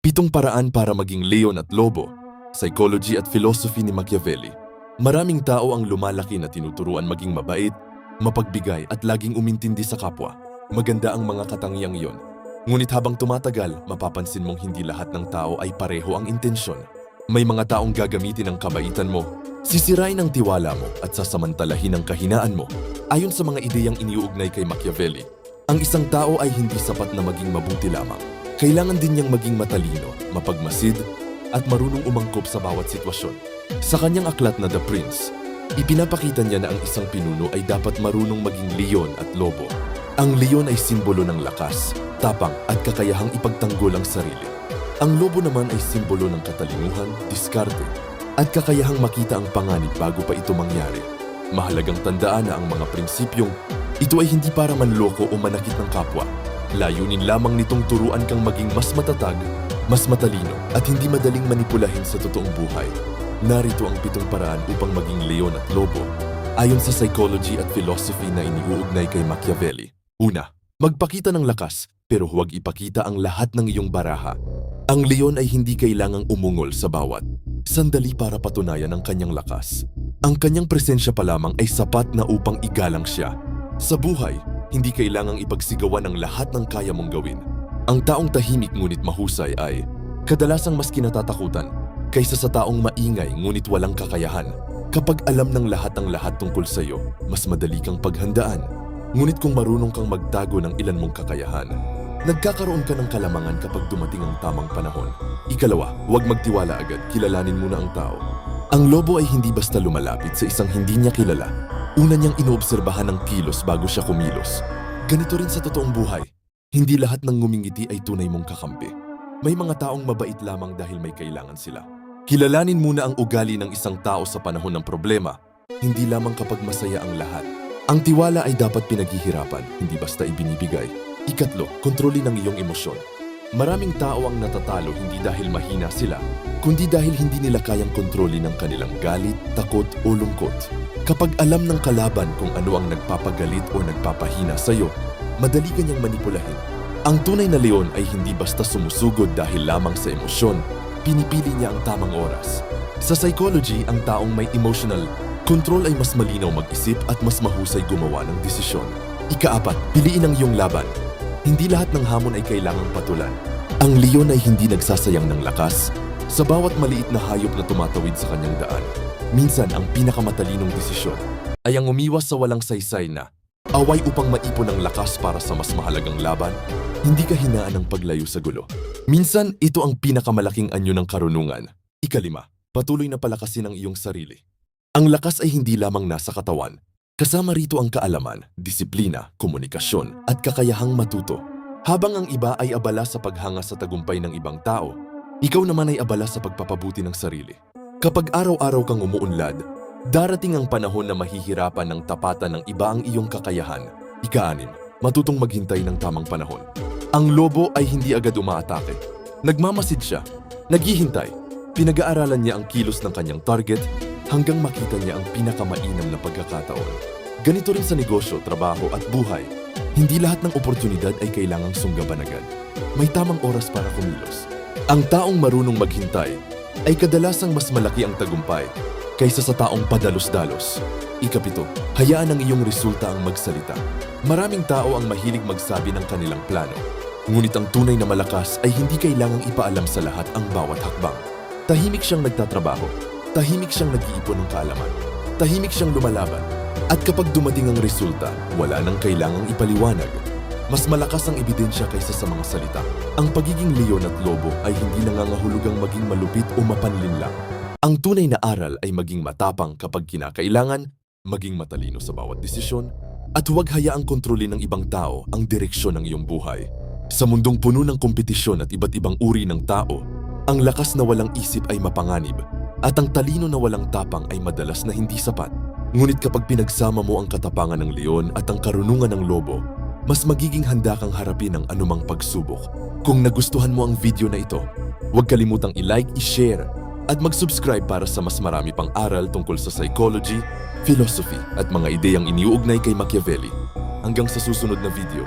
7 paraan para maging leon at lobo, psychology at philosophy ni Machiavelli. Maraming tao ang lumalaki na tinuturuan maging mabait, mapagbigay at laging umintindi sa kapwa. Maganda ang mga katangiang iyon. Ngunit habang tumatagal, mapapansin mong hindi lahat ng tao ay pareho ang intensyon. May mga taong gagamitin ang kabaitan mo, sisirain ang tiwala mo at sasamantalahin ang kahinaan mo. Ayon sa mga ideyang iniuugnay kay Machiavelli, ang isang tao ay hindi sapat na maging mabuti lamang. Kailangan din niyang maging matalino, mapagmasid, at marunong umangkop sa bawat sitwasyon. Sa kanyang aklat na The Prince, ipinapakita niya na ang isang pinuno ay dapat marunong maging leon at lobo. Ang leon ay simbolo ng lakas, tapang at kakayahang ipagtanggol ang sarili. Ang lobo naman ay simbolo ng katalinuhan, diskarte, at kakayahang makita ang panganib bago pa ito mangyari. Mahalagang tandaan na ang mga prinsipyong ito ay hindi para manloko o manakit ng kapwa. Layunin lamang nitong turuan kang maging mas matatag, mas matalino at hindi madaling manipulahin sa totoong buhay. Narito ang 7 paraan upang maging leon at lobo ayon sa psychology at philosophy na iniuugnay kay Machiavelli. Una, magpakita ng lakas pero huwag ipakita ang lahat ng iyong baraha. Ang leon ay hindi kailangang umungol sa bawat sandali para patunayan ang kanyang lakas. Ang kanyang presensya pa lamang ay sapat na upang igalang siya. Sa buhay, hindi kailangang ipagsigawan ang lahat ng kaya mong gawin. Ang taong tahimik ngunit mahusay ay kadalasang mas kinatatakutan kaysa sa taong maingay ngunit walang kakayahan. Kapag alam ng lahat ang lahat tungkol sa iyo, mas madali kang paghandaan. Ngunit kung marunong kang magtago ng ilan mong kakayahan, nagkakaroon ka ng kalamangan kapag dumating ang tamang panahon. Ikalawa, huwag magtiwala agad, kilalanin muna ang tao. Ang lobo ay hindi basta lumalapit sa isang hindi niya kilala. Una niyang inoobserbahan ang kilos bago siya kumilos. Ganito rin sa totoong buhay. Hindi lahat ng ngumingiti ay tunay mong kakampi. May mga taong mabait lamang dahil may kailangan sila. Kilalanin muna ang ugali ng isang tao sa panahon ng problema, hindi lamang kapag masaya ang lahat. Ang tiwala ay dapat pinaghihirapan, hindi basta ibinibigay. Ikatlo, kontrolin ang iyong emosyon. Maraming tao ang natatalo hindi dahil mahina sila, kundi dahil hindi nila kayang kontrolin ang kanilang galit, takot o lungkot. Kapag alam ng kalaban kung ano ang nagpapagalit o nagpapahina sa iyo, madali kanyang manipulahin. Ang tunay na leon ay hindi basta sumusugod dahil lamang sa emosyon, pinipili niya ang tamang oras. Sa psychology, ang taong may emotional control ay mas malinaw mag-isip at mas mahusay gumawa ng desisyon. Ika-4, piliin ang iyong laban. Hindi lahat ng hamon ay kailangang patulan. Ang leon ay hindi nagsasayang ng lakas sa bawat maliit na hayop na tumatawid sa kanyang daan. Minsan, ang pinakamatalinong desisyon ay ang umiwas sa walang saysay na away upang maipon ang lakas para sa mas mahalagang laban, hindi kahinaan ng paglayo sa gulo. Minsan, ito ang pinakamalaking anyo ng karunungan. Ika-5, patuloy na palakasin ang iyong sarili. Ang lakas ay hindi lamang nasa katawan. Kasama rito ang kaalaman, disiplina, komunikasyon, at kakayahang matuto. Habang ang iba ay abala sa paghanga sa tagumpay ng ibang tao, ikaw naman ay abala sa pagpapabuti ng sarili. Kapag araw-araw kang umuunlad, darating ang panahon na mahihirapan ng tapatan ng iba ang iyong kakayahan. Ika-6, matutong maghintay ng tamang panahon. Ang lobo ay hindi agad umaatake. Nagmamasid siya, naghihintay. Pinag-aaralan niya ang kilos ng kanyang target hanggang makita niya ang pinakamainam na pagkakataon. Ganito rin sa negosyo, trabaho at buhay. Hindi lahat ng oportunidad ay kailangang sunggaban agad. May tamang oras para kumilos. Ang taong marunong maghintay ay kadalasang mas malaki ang tagumpay kaysa sa taong padalos-dalos. Ika-7, hayaan ang iyong resulta ang magsalita. Maraming tao ang mahilig magsabi ng kanilang plano. Ngunit ang tunay na malakas ay hindi kailangang ipaalam sa lahat ang bawat hakbang. Tahimik siyang nagtatrabaho. Tahimik siyang nag-iipon ng kaalaman. Tahimik siyang lumalaban. At kapag dumating ang resulta, wala nang kailangang ipaliwanag. Mas malakas ang ebidensya kaysa sa mga salita. Ang pagiging leon at lobo ay hindi nangangahulugang maging malupit o mapanlinlang. Ang tunay na aral ay maging matapang kapag kinakailangan, maging matalino sa bawat desisyon, at huwag hayaang kontrolin ng ibang tao ang direksyon ng iyong buhay. Sa mundong puno ng kompetisyon at iba't ibang uri ng tao, ang lakas na walang isip ay mapanganib, at ang talino na walang tapang ay madalas na hindi sapat. Ngunit kapag pinagsama mo ang katapangan ng leon at ang karunungan ng lobo, mas magiging handa kang harapin ang anumang pagsubok. Kung nagustuhan mo ang video na ito, huwag kalimutang i-like, i-share, at mag-subscribe para sa mas marami pang aral tungkol sa psychology, philosophy, at mga ideyang iniuugnay kay Machiavelli. Hanggang sa susunod na video.